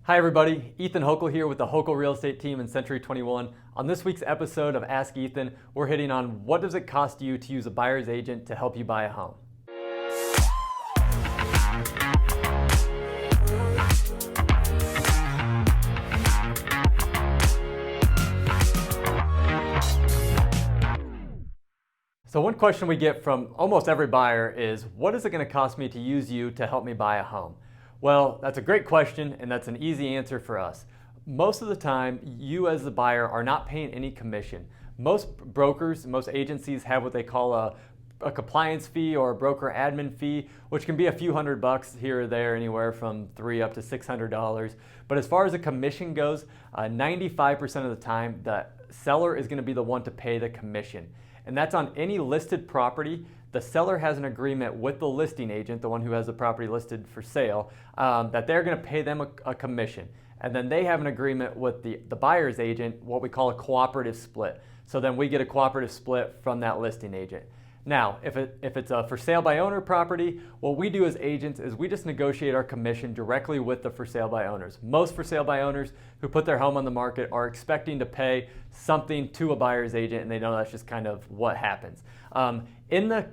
Hi everybody, Ethan Hochul here with the Hochul Real Estate team in Century 21. On this week's episode of Ask Ethan, we're hitting on what does it cost you to use a buyer's agent to help you buy a home. So one question we get from almost every buyer is, what is it going to cost me to use you to help me buy a home? Well, that's a great question, and that's an easy answer for us. Most of the time, you as the buyer are not paying any commission. Most brokers, most agencies have what they call a compliance fee or a broker admin fee, which can be a few $100 here or there, anywhere from $300 up to $600. But as far as the commission goes, 95% of the time, the seller is going to be the one to pay the commission. And that's on any listed property. The seller has an agreement with the listing agent, the one who has the property listed for sale, that they're going to pay them a commission. And then they have an agreement with the buyer's agent, what we call a cooperative split. So then we get a cooperative split from that listing agent. Now, if it's a for sale by owner property, what we do as agents is we just negotiate our commission directly with the for sale by owners. Most for sale by owners who put their home on the market are expecting to pay something to a buyer's agent, and they know that's just kind of what happens. In the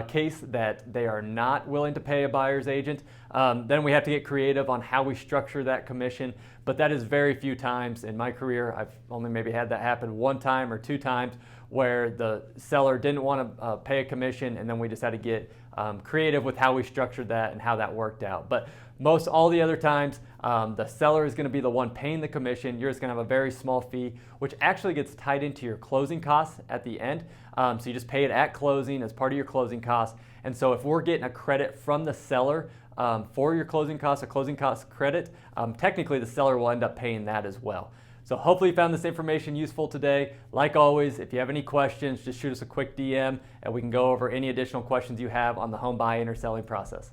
case that they are not willing to pay a buyer's agent, then we have to get creative on how we structure that commission. But that is very few times in my career. I've only maybe had that happen one time or two times where the seller didn't want to pay a commission, and then we just had to get creative with how we structured that and how that worked out. But most all the other times, the seller is going to be the one paying the commission. You're just going to have a very small fee, which actually gets tied into your closing costs at the end. So you just pay it at closing as part of your closing costs. And so if we're getting a credit from the seller for your closing costs, a closing cost credit, technically the seller will end up paying that as well. So hopefully you found this information useful today. Like always, if you have any questions, just shoot us a quick DM and we can go over any additional questions you have on the home buying or selling process.